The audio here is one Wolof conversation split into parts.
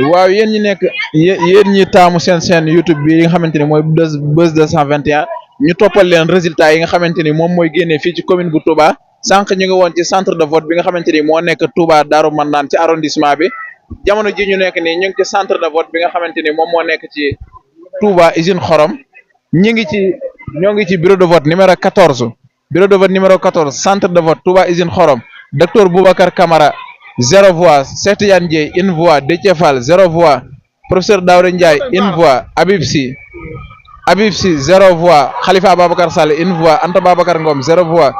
waaw yéen ñi nekk yéen ñi taamu seen chaîne YouTube bi yi nga xamante ni mooy Buzz 221 ñu toppal leen résultats yi nga xamante ni moom mooy génnee fii ci commune bu Touba sànq ñu ngi woon ci centre de vote bi nga xamante ni moo nekk Touba Darou Manane ci arrondissement bi jamono ji ñu nekk nii ñu ngi ci centre de vote bi nga xamante ni moom moo nekk ci Touba usine Xorom ñoo ngi ci bureau de vote numéro 14 bureau de vote numéro 14 centre de vote Touba usine Xorom docteur Boubacar Camara 0 voix, Cheikh Tidiane Dièye 1 voix, Déthié Fall 0 voix, professeur Daouda Ndiaye 1 voix, Habib Sy 0 voix, Khalifa Ababacar Sall 1 voix, Anta Babacar Ngom 0 voix,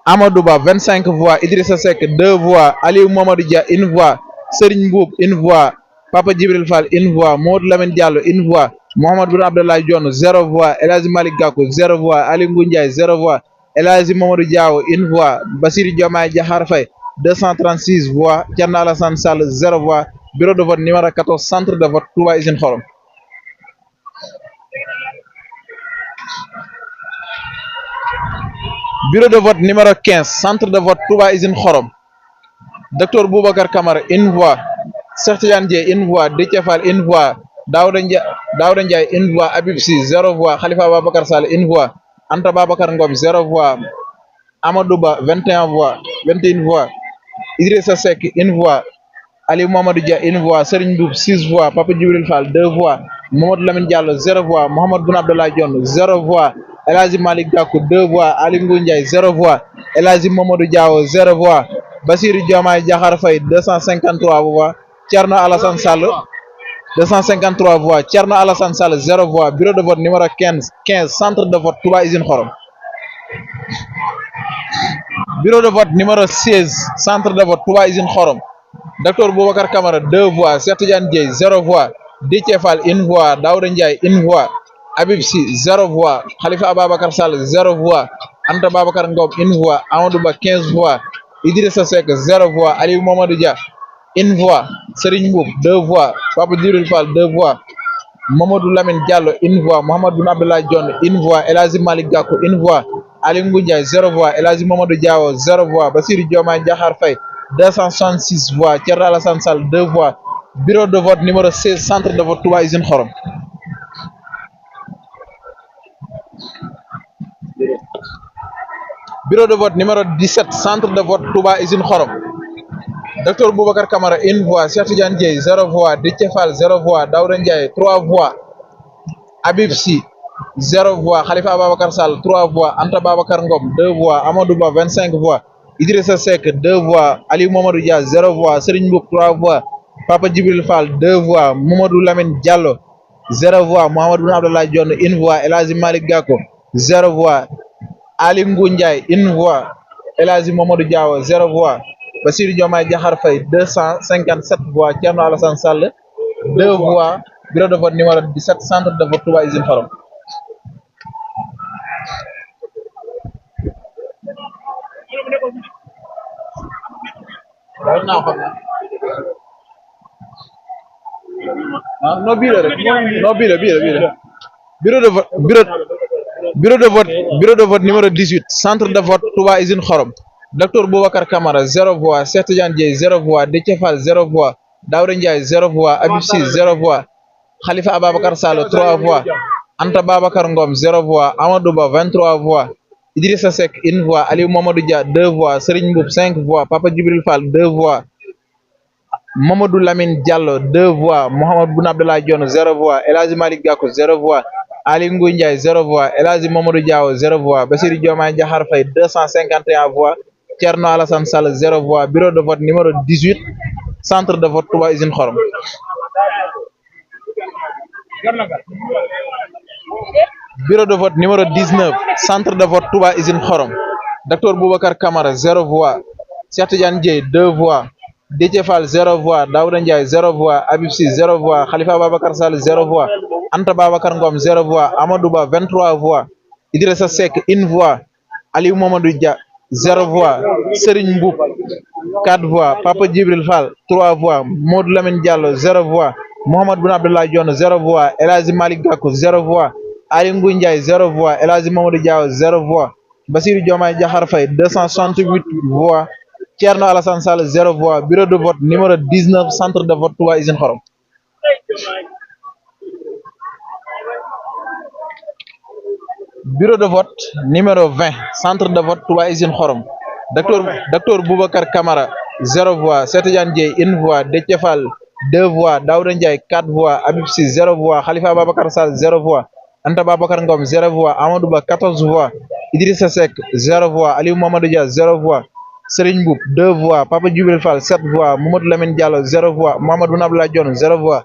Amadou Ba 25 voix, Idrissa Seck 2 voix, Aliou Mamadou Dia 1 voix, Serigne Mboup 1 voix, Papa Djibril Fall 1 voix, Mamadou Lamine Diallo 1 voix, Mohamed Boun Abdallah Dionne 0 voix, El Hadji Malick Gakou 0 voix, Aliou Ngouille Ndiaye 0 voix, El Hadji Mamadou Diaw 1 voix, Bassirou Diomaye Diakhar Faye 236 voix, Thierno Alassane Sall 0 voix, bureau de vote numéro 14 centre de vote Touba usine Xorom. Bureau de vote numéro 15 centre de vote Touba usine Xorom. Docteur Boubacar Camara 1 voix, Cheikh Tidiane Dièye 1 voix, Déthié Fall 1 voix, Daouda Ndiaye 1 voix, Habib Sy 0 voix, Khalifa Ababacar Sall 1 voix, Anta Babacar Ngom 0 voix, Amadou Ba 21 voix, Idrissa Seck 1 voix, Aliou Mamadou Dia 1 voix, Serigne Mboup 6 voix, Papa Djibril Fall 2 voix, Mamadou Lamine Diallo 0 voix, Mohamed Boun Abdallah Dionne 0 voix, El Hadji Malick Gakou 2 voix, Aliou Ngouille Ndiaye 0 voix, El Hadji Mamadou Diaw 0 voix, Bassirou Diomaye Diakhar Faye 253 voix, Thierno Alassane Sall 253 voix, Thierno Alassane Sall 0 voix, bureau de vote numéro 15 centre de vote Touba usine Xorom. Bureau de vote numéro 16 centre de vote Touba usine Xorom, docteur Boubacar Camara 2 voix, Cheikh Tidiane Dièye 0 voix, Déthié Fall 1 voix, Daouda Ndiaye 1 voix, Habib Sy 0 voix, Khalifa Ababacar Sall 0 voix, Anta Babacar Ngom 1 voix, Amadou Ba 15 voix, Idrissa Seck 0 voix, Aliou Mamadou Dia 1 voix, Serigne Mboup 2 voix, Papa Djibril Fall 2 voix, Mamadou Lamine Diallo 1 voix, Mohamed Boun Abdallah Dionne 1 voix, El Hadji Malick Gakou 1 voix, Aliou Ngouille Ndiaye 0 voix, El Hadji Mamadou Diaw 0 voix, Bassirou Diomaye Diakhar Faye 266 voix, Thierno Alassane Sall 2 voix, bureau de vote numéro 16 centre de vote Touba usine Xorom. Bureau de vote numéro 17 centre de vote Touba usine Xorom, docteur Boubacar Camara 1 voix, Cheikh Tidiane Dièye 0 voix, Déthié Fall 0 voix, Daouda Ndiaye 3 voix, Habib Sy 0 voix, Khalifa Ababacar Sall 3 voix, Anta Babacar Ngom 2 voix, Amadou Ba 25 voix, Idrissa Seck 2 voix, Aliou Mamadou Dia 0 voix, Serigne Mboup 3 voix, Papa Djibril Fall 2 voix, Mamadou Lamine Diallo 0 voix, Mohamed Boun Abdallah Dionne 1 voix, El Hadji Malick Gakou 0 voix, Aliou Ngouille Ndiaye 1 voix, El Hadji Mamadou Diaw 0 voix, Bassirou Diomaye Diakhar Faye 257 voix, Thierno Alassane Sall 2 voix, bureau de vote numéro 17 centre de vote Touba usine Xorom. No biire rek no biire bureau de vote numéro 18 centre de vote Touba usine Xorom, docteur Boubacar Camara 0 voix, Cheikh Tidiane Dièye 0 voix, Déthié Fall 0 voix, Daouda Ndiaye 0 voix, Habib Sy 0 voix, Khalifa Ababacar Sall 3 voix, Anta Babacar Ngom 0 voix, Amadou Ba 23 voix, Idrissa Seck 1 voix, Aliou Mamadou Dia 2 voix, Serigne Mboup 5 voix, Papa Djibril Fall 2 voix, Mamadou Lamine Diallo 2 voix, Mohamed Boun Abdallah Dionne 0 voix, El Hadji Malick Gakou 0 voix, Aliou Ngouille Ndiaye 0 voix, El Hadji Mamadou Diaw 0 voix, Bassirou Diomaye Diakhar Faye 251 voix, Thierno Alassane Sall 0 voix, bureau de vote numéro 18 centre de vote Touba usine Xorom. Bureau de vote numéro 19 centre de vote Touba usine Xorom, docteur Boubacar Camara 0 voix, Cheikh Tidiane Dièye 2 voix, Déthié Fall 0 voix, Daouda Ndiaye 0 voix, Habib Sy 0 voix, Khalifa Ababacar Sall 0 voix, Anta Babacar Ngom 0 voix, Amadou Ba 23 voix, Idrissa Seck 1 voix, Aliou Mamadou Dia 0 voix, Serigne Mboup 4 voix, Papa Djibril Fall 3 voix, Modou Lamine Diallo 0 voix, Mohamed Boun Abdallah Dionne 0 voix, El Hadji Malick Gakou 0 voix, Aliou Ngouille Ndiaye 0 voix, El Hadji Mamadou Diaw 0 voix, Bassirou Diomaye Diakhar Faye 268 voix, Thierno Alassane Sall 0 voix. Bureau de vote numéro 19 centre de vote Touba Usine Xorom. Bureau de vote numéro 20 centre de vote Touba Usine Xorom. Docteur Boubacar Camara 0 voix. Cheikh Dieye 1 voix. Déthié Fall 2 voix. Daouda Ndiaye 4 voix. Habib Sy 0 voix. Khalifa Babacar Sall 0 voix. Anta Babacar Ngom 0 voix. Amadou Ba 14 voix. Idrissa Seck 0 voix. Aliou Mamadou Dia 0 voix. Serigne Mboup 2 voix. Papa Djibril Fall 7 voix. Mamadou Lamine Diallo 0 voix. Mamadou Nabla Dione 0 voix.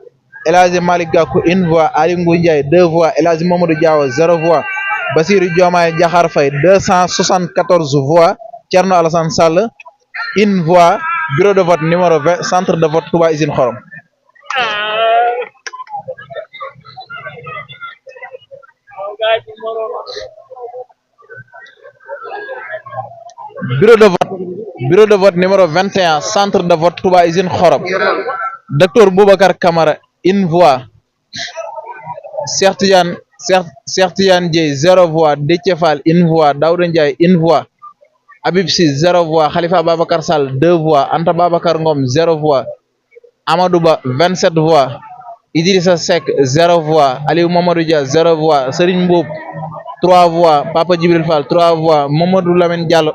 El Hadji Malick Gakou 1 voix. Ali Ngouille Ndiaye 2 voix. El Hadji Mamadou Diaw 0 voix. Bassirou Diomaye Diakhar Faye 274 voix. Thierno Alassane Sall 1 voix. Bureau de vote numéro 20 centre de vote Touba Usine Xorom. Bureau de vote numéro 21 centre de vote Touba Usine Xorom. Docteur Boubacar Camara 1 voix. Cheikh Tidiane Dieye 0 voix. Déthié Fall 1 voix. Daouda Ndiaye 1 voix. Habib Sy 0 voix. Khalifa Babacar Sall 2 voix. Anta Babacar Ngom 0 voix. Amadou Ba 27 voix. Idrissa Seck 0 voix. Aliou Mamadou Dia 0 voix. Serigne Mboup 3 voix. Papa Djibril Fall 3 voix. Mamadou Lamine Diallo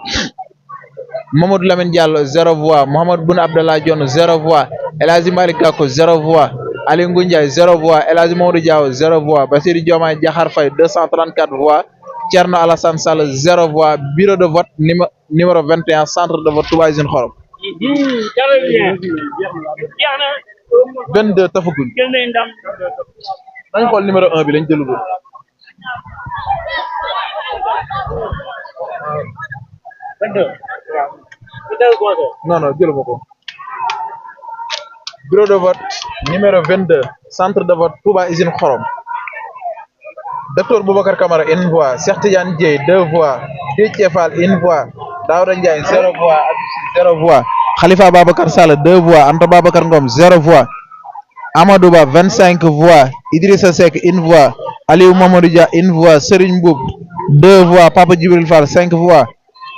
0 voix. Mohamed Boun Abdallah Dionne 0 voix. El Hadji Malick Gakou 0 voix. Ali Ngouille Ndiaye 0 voix. El Hadji Mamadou Diaw 0 voix. Bassirou Diomaye Diakhar Faye 234 voix. Thierno Alassane Sall 0 voix. Bureau de vote numéro 21 centre de vote Touba Usine Xorom. 22 tafaguñ. dañ xool numéro 1 bi lañ jëlugul. non jëluma ko. Bureau de vote numéro 22 centre de vote Touba Usine Xorom. Docteur Boubacar Camara 1 voix. Cheikh Tidiane Dieye 2 voix. Déthié Fall 1 voix. Daouda Ndiaye 0 voix. 0 voix. Khalifa Babacar Sall 2 voix. Anta Babacar Ngom 0 voix. Amadou Ba 25 voix. Idrissa Seck 1 voix. Aliou Mamadou Dia 1 voix. Serigne Mboup 2 voix. Papa Djibril Fall 5 voix.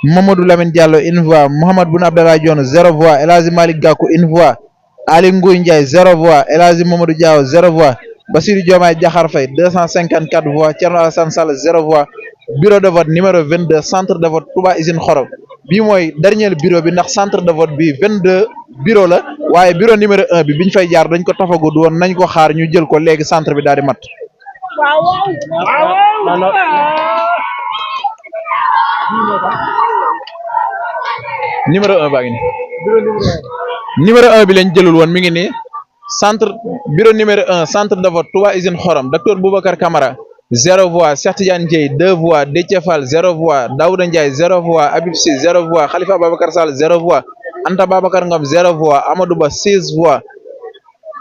Mamadou Lamine Diallo 1 voix. Mohamed Boun Abdallah Dionne 0 voix. El Hadji Malick Gakou 1 voix. Ali Ngouille Ndiaye 0 voix. El Hadji Mamadou Diaw 0 voix. Bassirou Diomaye Diakhar Faye 254 voix. Thierno Alassane Sall 0 voix. Bureau de vote numéro 22 centre de vote Touba Usine Xorom. Bii mooy dernier bureau bi ndax centre de vote bi 22 bureau la waaye bureau numéro 1 bi biñ fay jaar dañ ko tafagud woon nañ ko xaar ñu jël ko léegi centre bi daal di mat. numéro 1 baa ngi nii. numéro 1 bi lañ jëlul woon mi ngi nii centre bureau numéro 1 centre de vote Touba Usine Xorom. Docteur Boubacar Camara 0 voix. Cheikh Tidiane Dieye 2 voix. Déthié Fall 0 voix. Daouda Ndiaye 0 voix. Habib Sy 0 voix. Khalifa Babacar Sall 0 voix. Anta Babacar Ngom 0 voix. Amadou Ba 16 voix.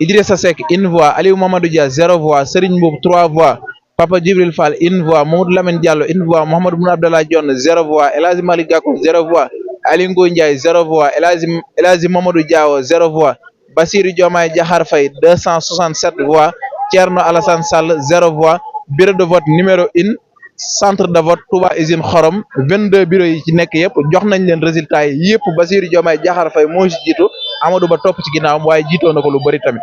Idrissa Seck 1 voix. Aliou Mamadou Dia 0 voix. Serigne Mboup 3 voix. Papa Djibril Fall 1 voix. Mamadou Lamine Diallo 1 voix. Mohamed Boun Abdallah Dionne 0 voix. El Hadji Malick Gakou 0 voix. Ali Ngouille Ndiaye 0 voix. El Hadji Mamadou Diaw 0 voix. Bassirou Diomaye Diakhar Faye 267 voix. Thierno Alassane Sall 0 voix. Bureau de vote numéro 1 centre de vote Touba Usine Xorom 22 bureau yi ci nekk yëpp jox nañ leen résultat yi yëpp. Bassirou Diomaye Diakhar Faye moo ci jiitu. Amadou Ba topp ci ginnaawam waaye jiitoo na ko lu bari tamit.